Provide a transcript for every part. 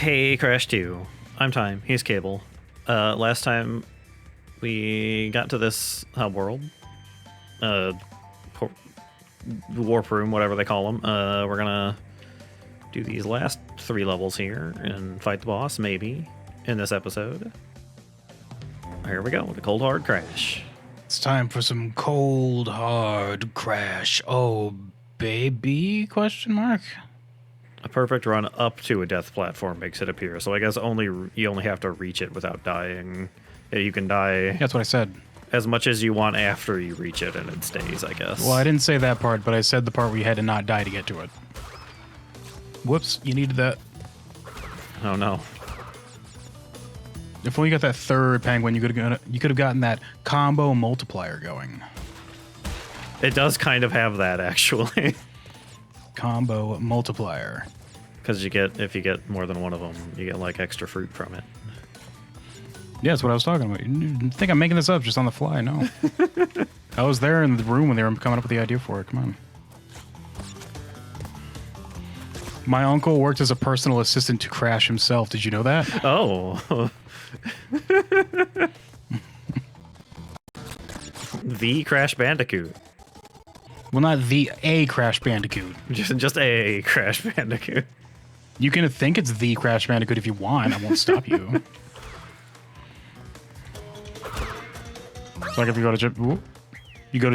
Hey, Crash 2. I'm Time. He's Cable. Last time we got to this world, warp room, whatever they call them. We're gonna do these last 3 levels here and fight the boss, maybe, in this episode. Here we go, the cold hard crash. It's time for some cold hard crash. Oh, baby? Question mark. A perfect run up to a death platform makes it appear. So I guess you only have to reach it without dying. You can die. That's what I said. As much as you want after you reach it, and it stays, I guess. Well, I didn't say that part, but I said the part where you had to not die to get to it. Whoops, you needed that. Oh no. If only you got that third penguin, you could have gotten that combo multiplier going. It does kind of have that, actually. Combo multiplier. Because if you get more than one of them, you get like extra fruit from it. Yeah, that's what I was talking about. You think I'm making this up just on the fly? No. I was there in the room when they were coming up with the idea for it. Come on. My uncle worked as a personal assistant to Crash himself. Did you know that? Oh. The Crash Bandicoot. Well, not a Crash Bandicoot. Just a Crash Bandicoot. You can think it's the Crash Bandicoot if you want. I won't stop you. It's like if you go to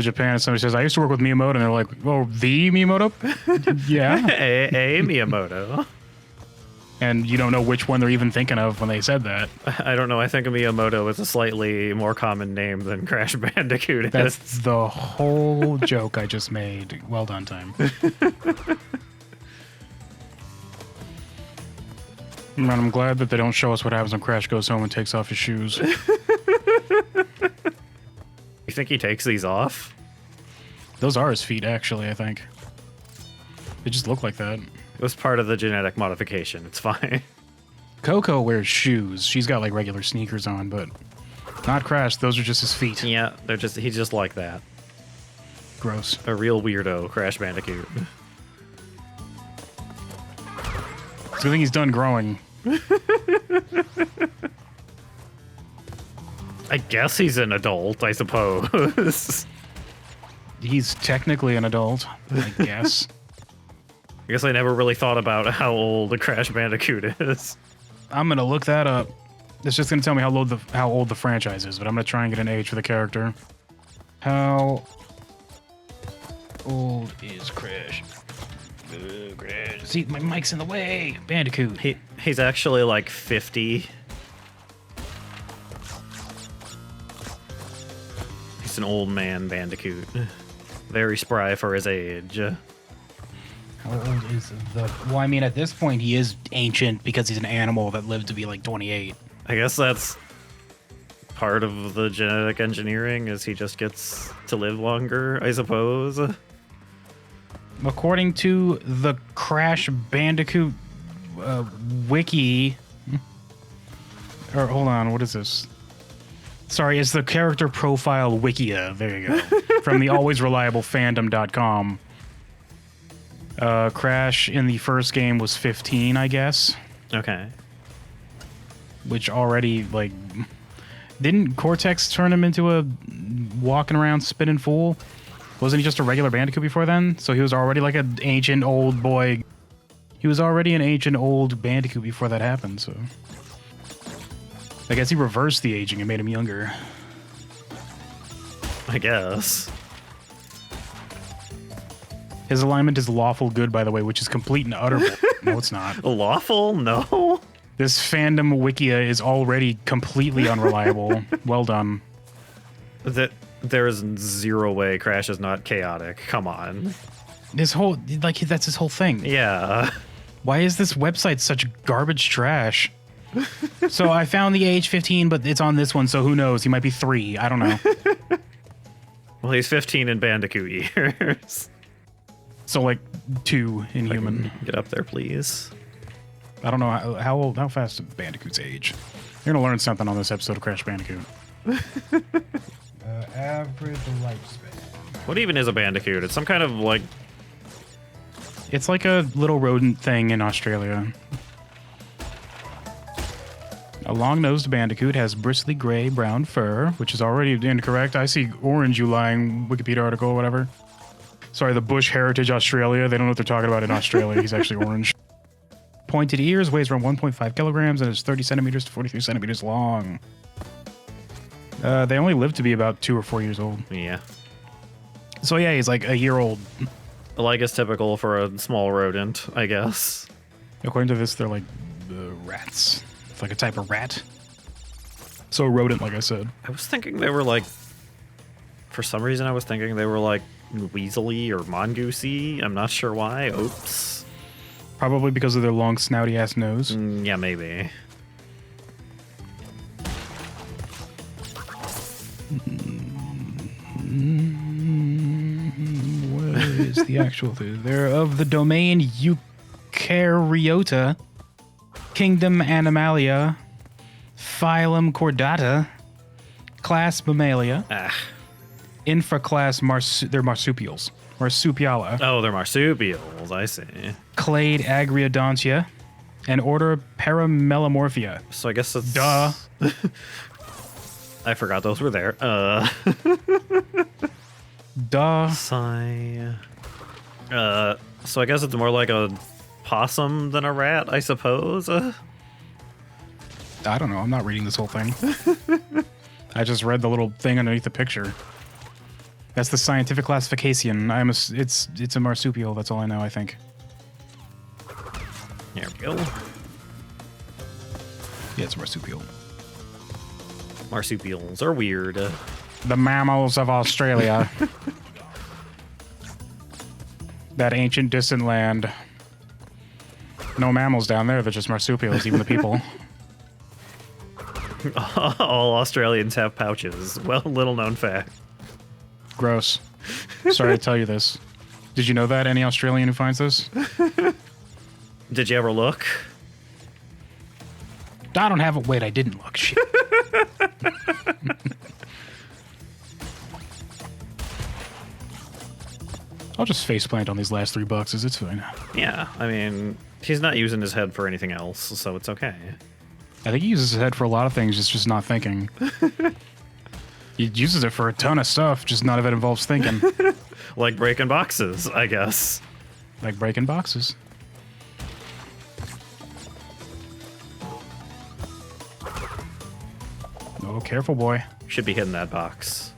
Japan and somebody says, "I used to work with Miyamoto," and they're like, "Oh, the Miyamoto?" Yeah. a Miyamoto. And you don't know which one they're even thinking of when they said that. I don't know. I think Miyamoto is a slightly more common name than Crash Bandicoot is. That's the whole joke I just made. Well done, Time. Man, I'm glad that they don't show us what happens when Crash goes home and takes off his shoes. You think he takes these off? Those are his feet, actually, I think. They just look like that. It was part of the genetic modification. It's fine. Coco wears shoes. She's got like regular sneakers on, but not Crash. Those are just his feet. Yeah, he's just like that. Gross. A real weirdo, Crash Bandicoot. So I think he's done growing. I guess he's an adult, I suppose. He's technically an adult, I guess. I guess I never really thought about how old a Crash Bandicoot is. I'm gonna look that up. It's just gonna tell me how old the franchise is, but I'm gonna try and get an age for the character. How old is Crash? Crash. See, my mic's in the way. Bandicoot. He's actually like 50. He's an old man Bandicoot. Very spry for his age. How old is the... Well, I mean, at this point, he is ancient because he's an animal that lived to be like 28. I guess that's part of the genetic engineering, is he just gets to live longer, I suppose. According to the Crash Bandicoot wiki... Or, hold on, what is this? Sorry, it's the character profile wikia. There you go. From the always reliable fandom.com. Crash in the first game was 15, I guess. Okay. Which already, like... Didn't Cortex turn him into a walking around spinning fool? Wasn't he just a regular Bandicoot before then? So he was already like an ancient old boy. He was already an ancient old Bandicoot before that happened, so... I guess he reversed the aging and made him younger. I guess. His alignment is lawful good, by the way, which is complete and utter. No, it's not. Lawful? No. This fandom wikia is already completely unreliable. Well done. There is zero way Crash is not chaotic. Come on. His whole, like, that's his whole thing. Yeah. Why is this website such garbage trash? So I found the age 15, but it's on this one, so who knows? He might be 3. I don't know. Well, he's 15 in Bandicoot years. So, like, 2 in human. Get up there, please. I don't know how fast do Bandicoots age. You're gonna learn something on this episode of Crash Bandicoot. Average lifespan. What even is a Bandicoot? It's some kind of, like... It's like a little rodent thing in Australia. A long-nosed bandicoot has bristly gray-brown fur, which is already incorrect. I see orange, you lying Wikipedia article, whatever. Sorry, the Bush Heritage Australia. They don't know what they're talking about in Australia. He's actually orange. Pointed ears, weighs around 1.5 kilograms, and is 30 centimeters to 43 centimeters long. They only live to be about 2 or 4 years old. Yeah. So yeah, he's like a year old. Like it's typical for a small rodent, I guess. According to this, they're like rats. It's like a type of rat. So a rodent, like I said. I was thinking they were like... For some reason, I was thinking they were like weaselly or mongoosey. I'm not sure why. Oops. Probably because of their long, snouty-ass nose. Yeah, maybe. What is the actual thing? They're of the domain Eukaryota, kingdom Animalia, phylum Chordata, class Mammalia, infraclass they're marsupials. Marsupiala. Oh, they're marsupials. I see. Clade Agriodontia, and order Paramelomorphia. So I guess it's... Duh. I forgot those were there. Duh. So I guess it's more like a possum than a rat, I suppose. I don't know. I'm not reading this whole thing. I just read the little thing underneath the picture. That's the scientific classification. It's a marsupial. That's all I know, I think. Here we go. Yeah, it's a marsupial. Marsupials are weird. The mammals of Australia. That ancient distant land. No mammals down there. They're just marsupials, even the people. All Australians have pouches. Well, little known fact. Gross. Sorry to tell you this. Did you know that? Any Australian who finds this? Did you ever look? I don't have it. Wait, I didn't look. Shit. I'll just faceplant on these last 3 boxes. It's fine. Yeah, I mean, he's not using his head for anything else, so it's okay. I think he uses his head for a lot of things, just not thinking. He uses it for a ton of stuff, just none of it involves thinking. Like breaking boxes, I guess. Like breaking boxes. Oh, careful, boy. Should be hitting that box.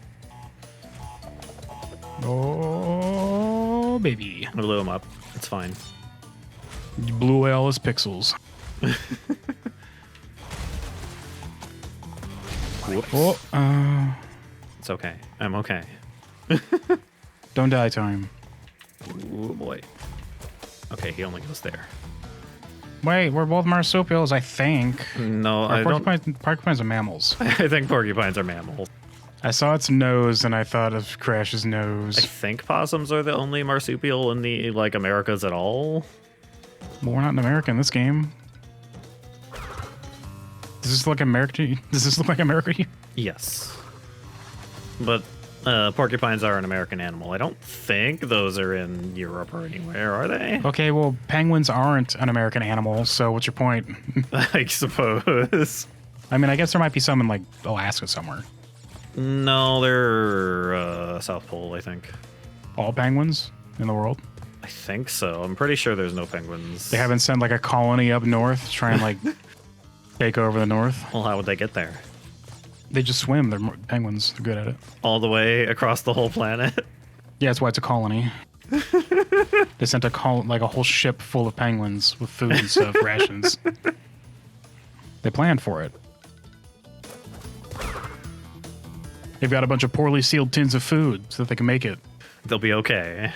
Oh, baby. I blew him up. It's fine. You blew away all his pixels. Whoops. Oh, It's okay. I'm okay. don't die, time. Ooh, boy. Okay, he only goes there. Wait, we're both marsupials, I think. No, I don't... Porcupines are mammals. I think porcupines are mammals. I saw its nose and I thought of Crash's I nose. think possums are the only marsupial in the, like, Americas at all. Well, we're not in America in this game. Does this look American? Does this look like America to you? Yes. But porcupines are an American animal. I don't think those are in Europe or anywhere, are they? Okay, well, penguins aren't an American animal, so what's your point? I suppose. I mean, I guess there might be some in, like, Alaska somewhere. No, they're South Pole, I think. All penguins in the world? I think so. I'm pretty sure there's no penguins. They haven't sent, like, a colony up north to try and, like, take over the north? Well, how would they get there? They just swim. They're penguins. They're good at it. All the way across the whole planet? Yeah, that's why it's a colony. They sent a whole ship full of penguins with food and stuff, rations. They planned for it. They've got a bunch of poorly sealed tins of food so that they can make it. They'll be okay.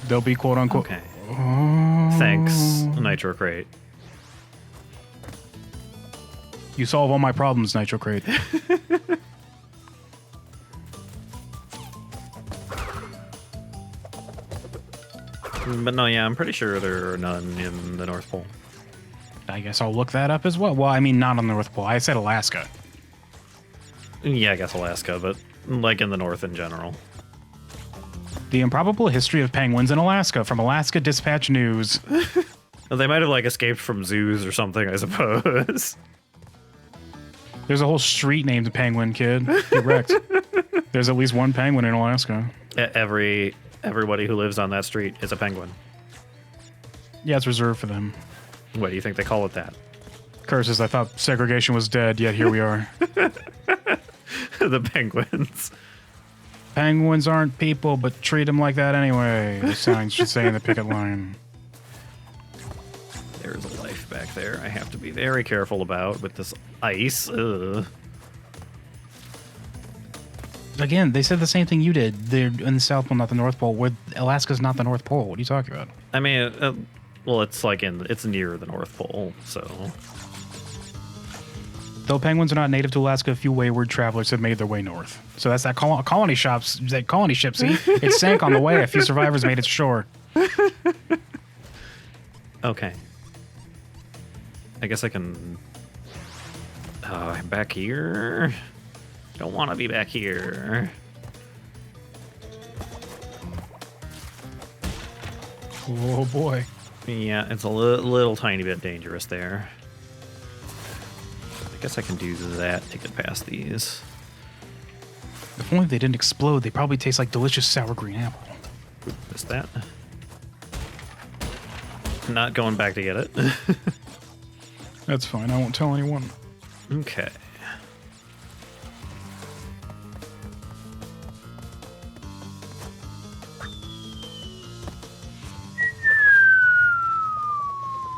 They'll be quote unquote. Okay. Oh. Thanks, Nitro Crate. You solve all my problems, Nitro Crate. But no, yeah, I'm pretty sure there are none in the North Pole. I guess I'll look that up as well. Well, I mean, not on the North Pole. I said Alaska. Yeah, I guess Alaska, but like in the North in general. The Improbable History of Penguins in Alaska from Alaska Dispatch News. They might have like escaped from zoos or something, I suppose. There's a whole street named Penguin, kid. Get wrecked. There's at least one penguin in Alaska. Everybody who lives on that street is a penguin. Yeah, it's reserved for them. What do you think they call it that? Curses, I thought segregation was dead, yet here we are. The penguins. Penguins aren't people, but treat them like that anyway. The signs should say in the picket line. There's a life back there I have to be very careful about with this ice. Ugh. Again, they said the same thing you did. They're in the South Pole, not the North Pole. Where Alaska's not the North Pole. What are you talking about? I mean, well, it's like it's near the North Pole, so. Though penguins are not native to Alaska, a few wayward travelers have made their way north. So that's that colony ship. See, it sank on the way. A few survivors made it to shore. Okay. I guess I can. Back here. Don't want to be back here. Oh boy. Yeah, it's a little tiny bit dangerous there. I guess I can do that to get past these. If only they didn't explode, they probably taste like delicious sour green apple. Missed that. Not going back to get it. That's fine, I won't tell anyone. Okay.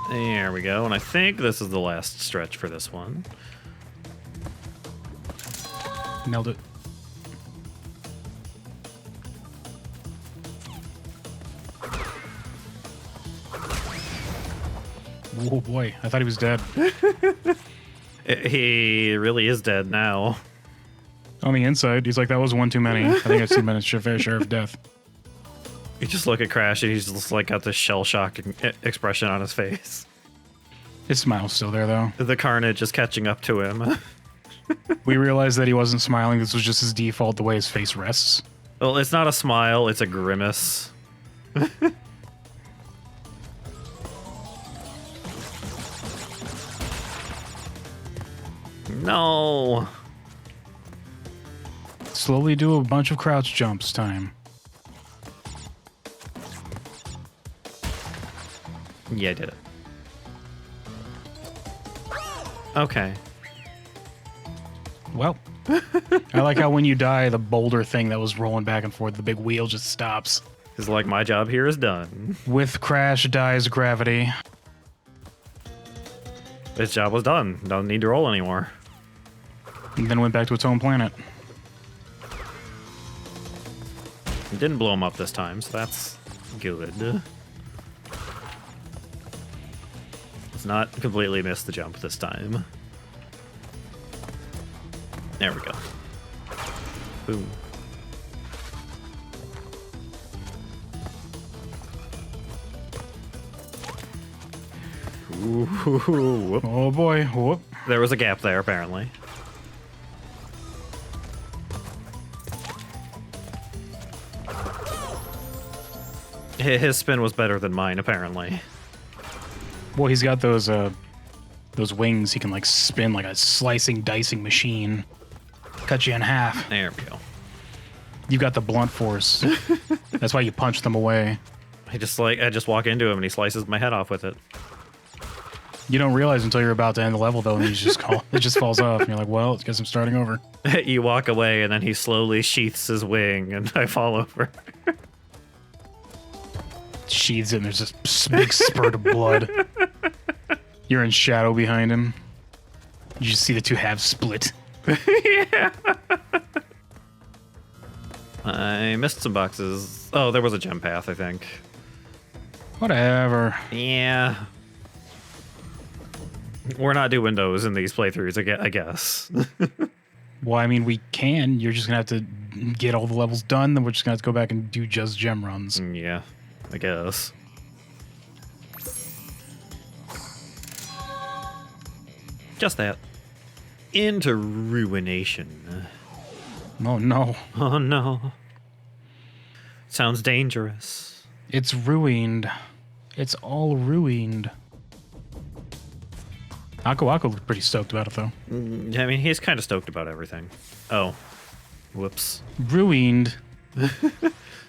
There we go, and I think this is the last stretch for this one. Nailed it. Oh boy, I thought he was dead. He really is dead now. On the inside, he's like, that was one too many. I think I've seen him in his fair share of death. You just look at Crash and he's just like got this shell shock expression on his face. His smile's still there, though. The carnage is catching up to him. We realized that he wasn't smiling. This was just his default, the way his face rests. Well, it's not a smile, it's a grimace. No. Slowly do a bunch of crouch jumps time. Yeah, I did it. Okay. Well, I like how when you die, the boulder thing that was rolling back and forth, the big wheel just stops. It's like my job here is done. With Crash dies gravity. This job was done. Don't need to roll anymore. And then went back to its own planet. It didn't blow him up this time, so that's good. It's not completely missed the jump this time. There we go. Boom. Ooh, whoop. Oh boy, whoop. There was a gap there, apparently. His spin was better than mine, apparently. Well, he's got those wings he can like spin like a slicing, dicing machine. Cut you in half. There we go. You got the blunt force. That's why you punch them away. I just walk into him and he slices my head off with it. You don't realize until you're about to end the level though, and you just it just falls off, and you're like, well, I guess I'm starting over. You walk away and then he slowly sheaths his wing and I fall over. Sheathes it, and there's this big spurt of blood. You're in shadow behind him. You just see the two halves split. Yeah. I missed some boxes. Oh, there was a gem path, I think. Whatever. Yeah. We're not doing those in these playthroughs, I guess. Well, I mean, we can. You're just gonna have to get all the levels done, then we're just gonna have to go back and do just gem runs. Yeah, I guess. Just that. Into ruination. Oh no. Oh no. Sounds dangerous. It's ruined. It's all ruined. Aku Aku looked pretty stoked about it, though. I mean, he's kind of stoked about everything. Oh. Whoops. Ruined.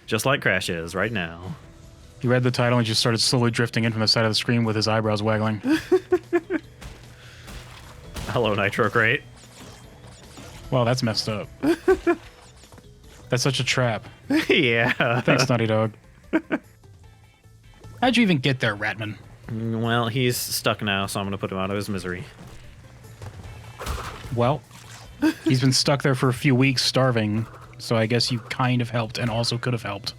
Just like Crash is right now. He read the title and just started slowly drifting in from the side of the screen with his eyebrows waggling. Hello, Nitro Crate. Well, that's messed up. That's such a trap. Yeah. Thanks, Naughty Dog. How'd you even get there, Ratman? Well, he's stuck now, so I'm going to put him out of his misery. Well, he's been stuck there for a few weeks starving, so I guess you kind of helped and also could have helped.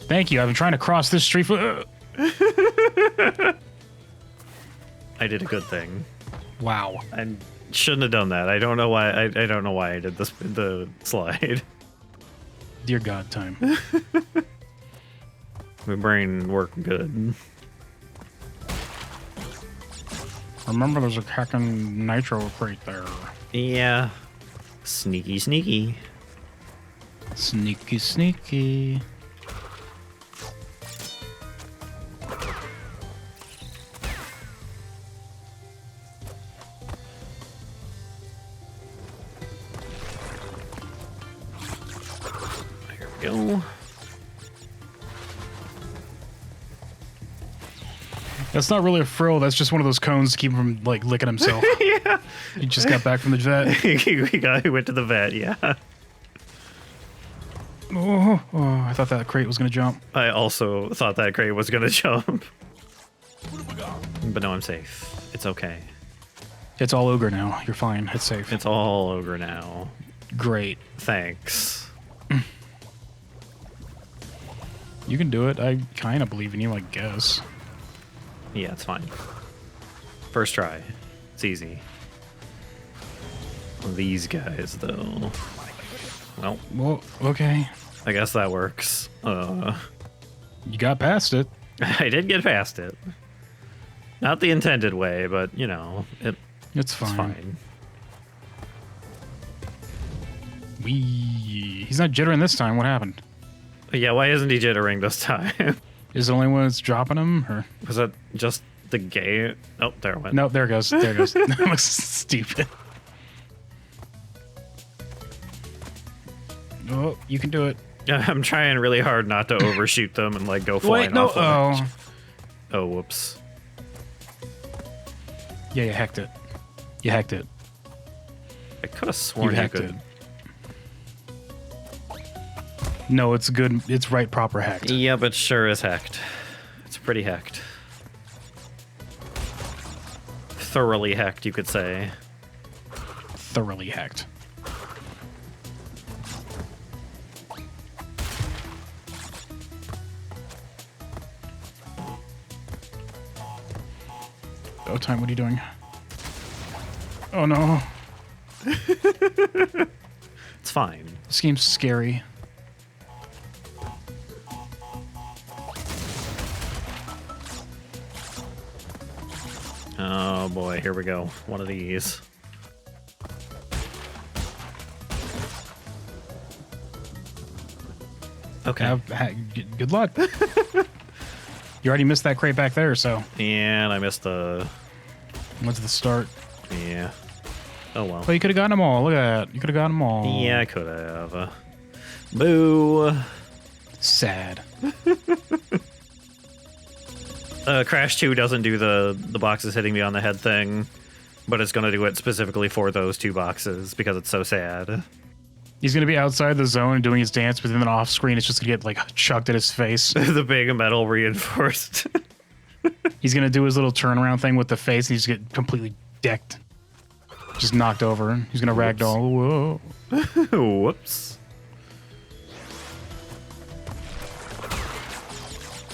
Thank you. I've been trying to cross this street for... I did a good thing. Wow. I shouldn't have done that. I don't know why. I don't know why I did this. The slide. Dear God, time. My brain worked good. Remember, there's a hacking Nitro Crate there. Yeah. Sneaky, sneaky. Sneaky, sneaky. Here we go. That's not really a frill. That's just one of those cones to keep him from, like, licking himself. Yeah. He just got back from the vet. he went to the vet, yeah. Oh, I thought that crate was going to jump. I also thought that crate was going to jump. But no, I'm safe. It's okay. It's all ogre now. You're fine. It's safe. It's all ogre now. Great. Thanks. You can do it. I kind of believe in you, I guess. Yeah, it's fine. First try. It's easy. These guys, though. Well, okay. I guess that works. You got past it. I did get past it. Not the intended way, but, you know, it's fine. It's fine. He's not jittering this time. What happened? Yeah, why isn't he jittering this time? Is the only one that's dropping him? Or? Was that just the gay? Oh, there it went. No, there it goes. There it goes. That looks stupid. Oh, you can do it. I'm trying really hard not to overshoot them and like go flying off the ledge. Oh, whoops. Yeah, you hacked it. You hacked it. I could have sworn you could. It. No, it's good. It's right, proper hacked. Yeah, but sure is hacked. It's pretty hacked. Thoroughly hacked, you could say. Thoroughly hacked. Oh, time, what are you doing? Oh, no. It's fine. This game's scary. Oh boy, here we go. One of these. Okay. Good luck. You already missed that crate back there, so. And I missed the... What's the start? Yeah. Oh well. Well, you could have gotten them all. Look at that. You could have gotten them all. Yeah, I could have. Boo. Sad. Crash 2 doesn't do the boxes hitting me on the head thing, but it's going to do it specifically for those two boxes because it's so sad. He's going to be outside the zone doing his dance, but then off screen it's just going to get like chucked at his face. The big metal reinforced. He's going to do his little turnaround thing with the face and he's going to get completely decked. Just knocked over. He's going to ragdoll. Whoa. Whoops.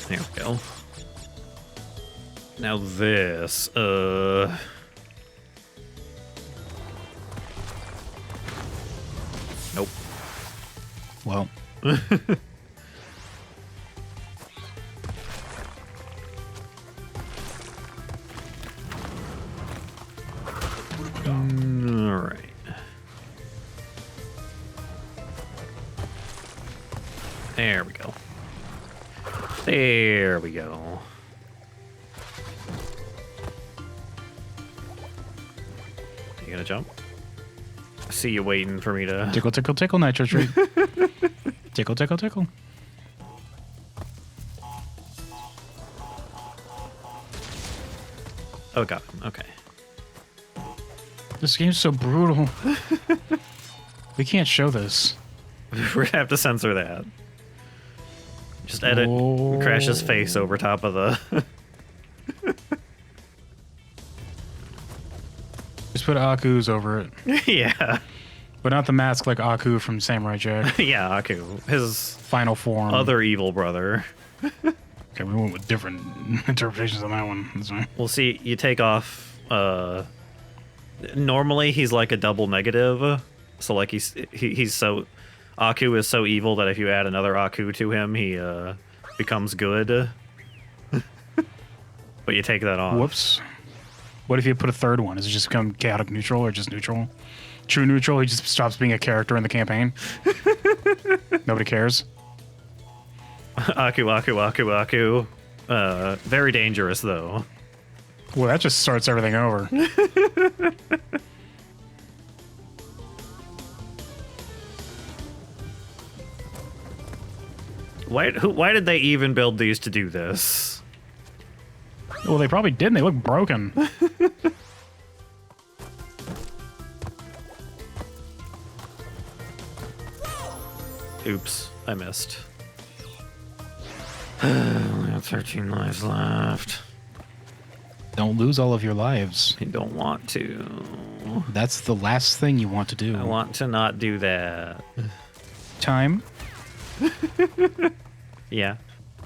There we go. Now this, Nope. Well. All right. There we go. There we go. gonna jump? I see you waiting for me to... Tickle, tickle, tickle, nitro treat. Tickle, tickle, tickle. Oh, got him. Okay. This game's so brutal. We can't show this. We're gonna have to censor that. Just edit Crash's face over top of the... Just put Aku's over it. Yeah. But not the mask like Aku from Samurai Jack. Yeah, Aku. His Final form. other evil brother. Okay, we went with different interpretations on that one. That's right. We'll see. You take off... normally, he's like a double negative. So, like, he's so... Aku is so evil that if you add another Aku to him, he becomes good. But you take that off. Whoops. What if you put a third one? Does it just become chaotic neutral or just neutral? True neutral, he just stops being a character in the campaign. Nobody cares. Aku, Aku, Aku, Aku. Very dangerous, though. Well, that just starts everything over. Why did they even build these to do this? Well, they probably didn't. They look broken. Oops, I missed. Only have 13 lives left. Don't lose all of your lives. I don't want to. That's the last thing you want to do. I want to not do that. Time. Yeah.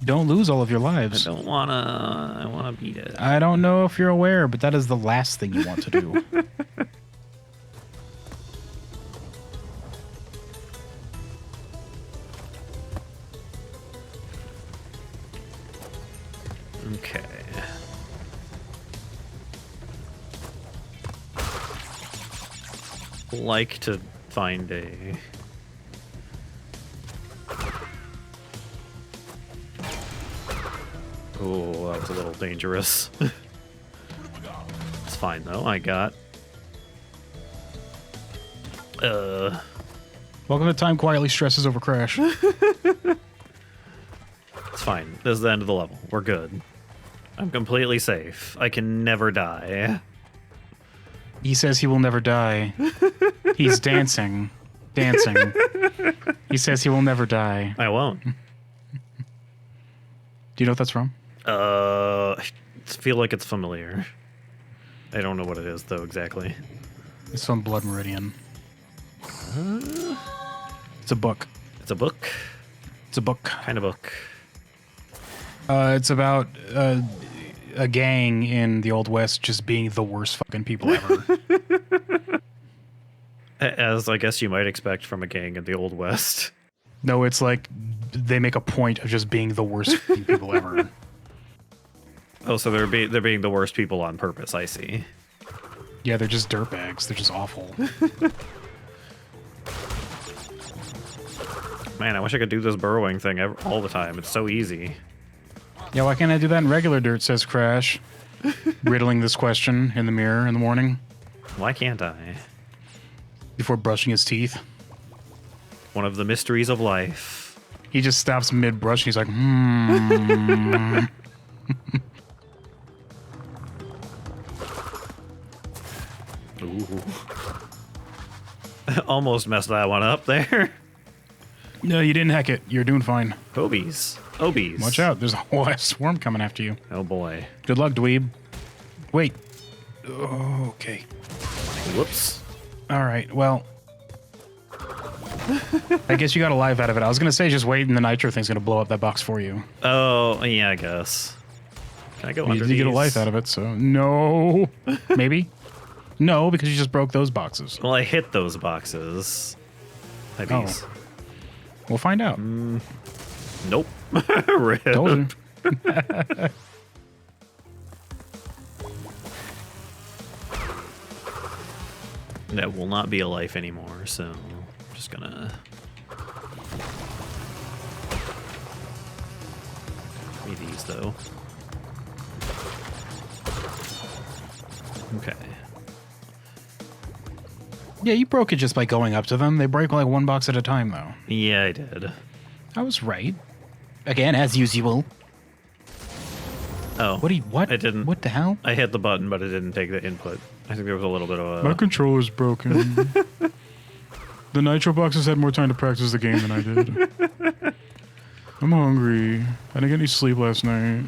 Don't lose all of your I lives. don't wanna. I wanna beat it. I don't know if you're aware, but that is the last thing you want to do. Okay. Like to find a... Oh, that was a little dangerous. It's fine though. I got... Welcome to Time Quietly Stresses Over Crash. It's fine. This is the end of the level. We're good. I'm completely safe. I can never die. He says he will never die. He's dancing. Dancing. He says he will never die. I won't. Do you know what that's from? I feel like it's familiar. I don't know what it is, though, exactly. It's from Blood Meridian. It's a book. It's a book? It's a book. Kind of book. It's about a gang in the Old West just being the worst fucking people ever. As I guess you might expect from a gang in the Old West. No, it's like they make a point of just being the worst fucking people ever. Oh, so they're being the worst people on purpose, I see. Yeah, they're just dirtbags. They're just awful. Man, I wish I could do this burrowing thing all the time. It's so easy. Yeah, why can't I do that in regular dirt, says Crash. Riddling this question in the mirror in the morning. Why can't I? Before brushing his teeth. One of the mysteries of life. He just stops mid-brush and he's like, hmm. Ooh. Almost messed that one up there. No, you didn't heck it. You're doing fine. Obies. Obies. Watch out. There's a whole ass swarm coming after you. Oh boy. Good luck, dweeb. Wait. Oh, okay. Whoops. All right. Well, I guess you got a life out of it. I was going to say just wait and the nitro thing's going to blow up that box for you. Oh, yeah, I guess. Can I go under You get a these? life out of it, so no. Maybe? No, because you just broke those boxes. Well, I hit those boxes. Maybe. We'll find out. Nope. Rip. Told you. That will not be a life anymore, so I'm just gonna... Give me these, though. Okay. Yeah, you broke it just by going up to them. They break like one box at a time, though. Yeah, I did. I was right. Again, as usual. Oh. What? I didn't. What the hell? I hit the button, but it didn't take the input. I think there was a little bit of a... My controller's broken. The Nitro boxes had more time to practice the game than I did. I'm hungry. I didn't get any sleep last night.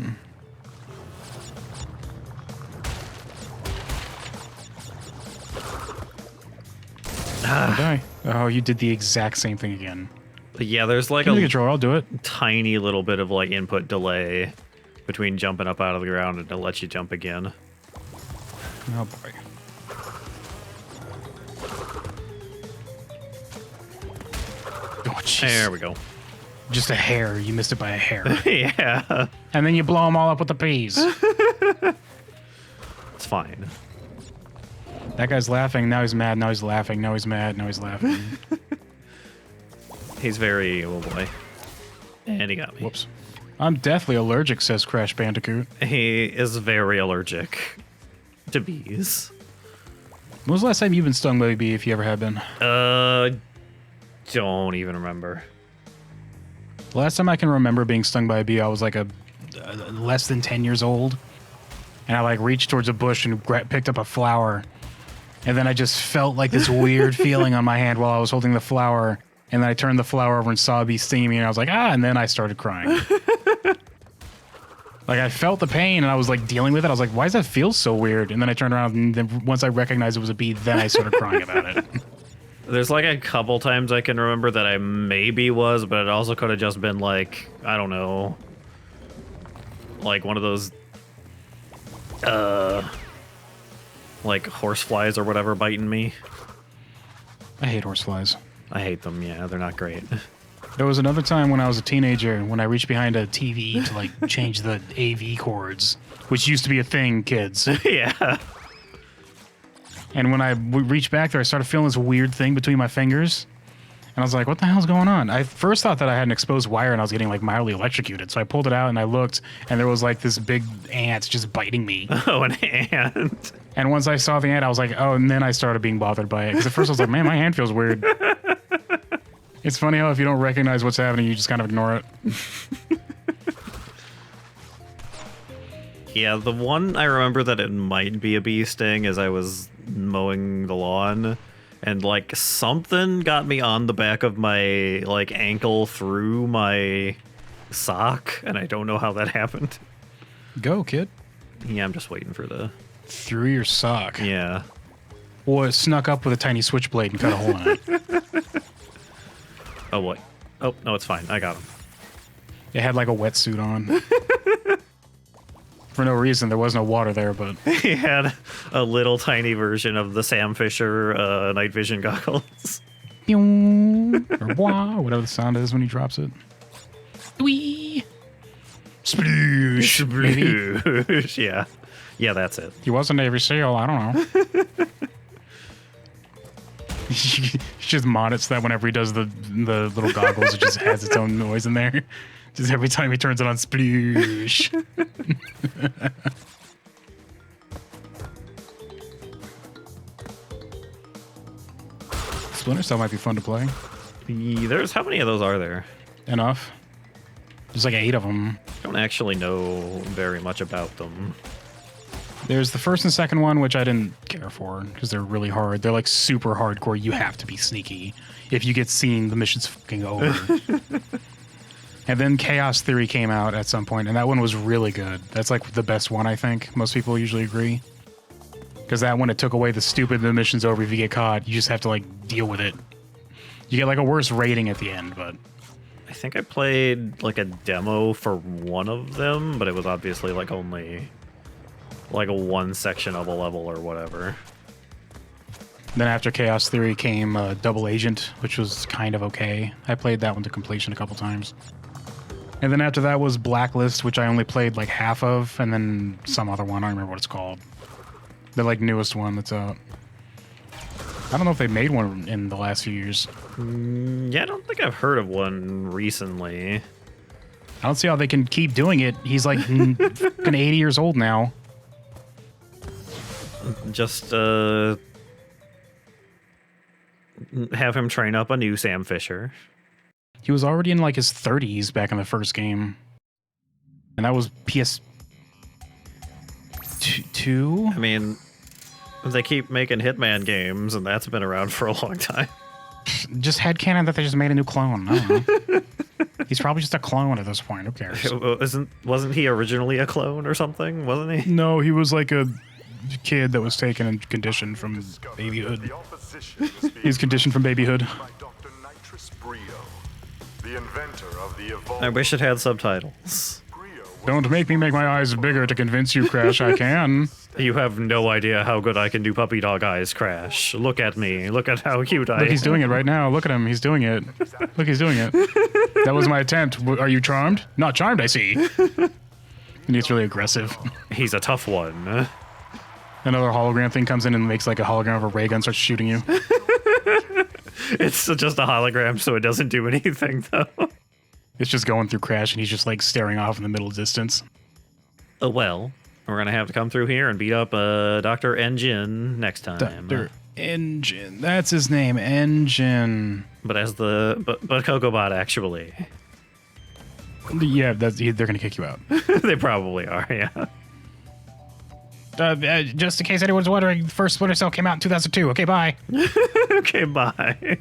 I'll die. Oh, you did the exact same thing again. Yeah, there's like Give me the a controller, I'll do it. tiny little bit of like input delay between jumping up out of the ground and it lets you jump again. Oh boy. Oh, jeez. There we go. Just a hair. You missed it by a hair. Yeah. And then you blow them all up with the peas. It's fine. That guy's laughing. Now he's mad. Now he's laughing. Now he's mad. Now he's laughing. He's very... Oh boy. And he got me. Whoops. I'm deathly allergic, says Crash Bandicoot. He is very allergic to bees. When was the last time you've been stung by a bee, if you ever have been? Don't even remember. The last time I can remember being stung by a bee, I was like less than 10 years old. And I like reached towards a bush and picked up a flower. And then I just felt like this weird feeling on my hand while I was holding the flower. And then I turned the flower over and saw a bee stinging me, and I was like, ah, and then I started crying. Like, I felt the pain, and I was like dealing with it. I was like, why does that feel so weird? And then I turned around, and then once I recognized it was a bee, then I started crying about it. There's like a couple times I can remember that I maybe was, but it also could have just been like, I don't know, like one of those, like horseflies or whatever biting me. I hate horseflies. I hate them, yeah, they're not great. There was another time when I was a teenager when I reached behind a TV to like change the AV cords, which used to be a thing, kids. Yeah. And when I reached back there, I started feeling this weird thing between my fingers. And I was like, what the hell's going on? I first thought that I had an exposed wire and I was getting like mildly electrocuted. So I pulled it out and I looked, and there was like this big ant just biting me. Oh, an ant. And once I saw the ant, I was like, oh, and then I started being bothered by it. Because at first I was like, man, my hand feels weird. It's funny how if you don't recognize what's happening, you just kind of ignore it. Yeah, the one I remember that it might be a bee sting is I was mowing the lawn, and like something got me on the back of my like ankle through my sock, and I don't know how that happened. Go, kid. Yeah, I'm just waiting for the... Through your sock. Yeah. Or it snuck up with a tiny switchblade and cut a hole in it. Oh, what? Oh, no, it's fine. I got him. It had like a wetsuit on. For no reason. There was no water there, but... He had a little tiny version of the Sam Fisher night vision goggles. Or wah, whatever the sound is when he drops it. Wee! Sploosh! Sploosh. Yeah. Yeah, that's it. He was a Navy SEAL, I don't know. He just monitors that whenever he does the little goggles, it just has its own noise in there. Just every time he turns it on, sploosh. Splinter Cell might be fun to play. There's... How many of those are there? Enough. There's like 8 of them. I don't actually know very much about them. There's the first and second one, which I didn't care for because they're really hard. They're like super hardcore. You have to be sneaky. If you get seen, the mission's fucking over. And then Chaos Theory came out at some point, and that one was really good. That's like the best one, I think. Most people usually agree. Because that one, it took away the stupid the mission's over if you get caught. You just have to like deal with it. You get like a worse rating at the end, but... I think I played like a demo for one of them, but it was obviously like only like a one section of a level or whatever. Then after Chaos Theory came Double Agent, which was kind of okay. I played that one to completion a couple times. And then after that was Blacklist, which I only played like half of, and then some other one, I don't remember what it's called. The like newest one that's out. I don't know if they made one in the last few years. Yeah, I don't think I've heard of one recently. I don't see how they can keep doing it. He's like fucking 80 years old now. Just have him train up a new Sam Fisher. He was already in like his 30s back in the first game. And that was PS2? I mean, they keep making Hitman games, and that's been around for a long time. Just headcanon that they just made a new clone. I don't know. He's probably just a clone at this point. Who cares? Wasn't he originally a clone or something? Wasn't he? No, he was like a kid that was taken and conditioned from babyhood. He's conditioned from babyhood. I wish it had subtitles. Don't make me make my eyes bigger to convince you, Crash. I can. You have no idea how good I can do puppy dog eyes, Crash. Look at me. Look at how cute I am. Look, he's doing it right now. Look at him. He's doing it. Look, he's doing it. That was my attempt. Are you charmed? Not charmed, I see. And he's really aggressive. He's a tough one. Another hologram thing comes in and makes like a hologram of a ray gun, starts shooting you. It's just a hologram, so it doesn't do anything, though. It's just going through Crash, and he's just like staring off in the middle distance. Well, we're going to have to come through here and beat up Dr. Engine next time. Dr. Engine. That's his name, Engine. But as but Cocobot, actually. Yeah, they're going to kick you out. They probably are, yeah. Just in case anyone's wondering, the first Splinter Cell came out in 2002. Okay, bye. Okay, bye.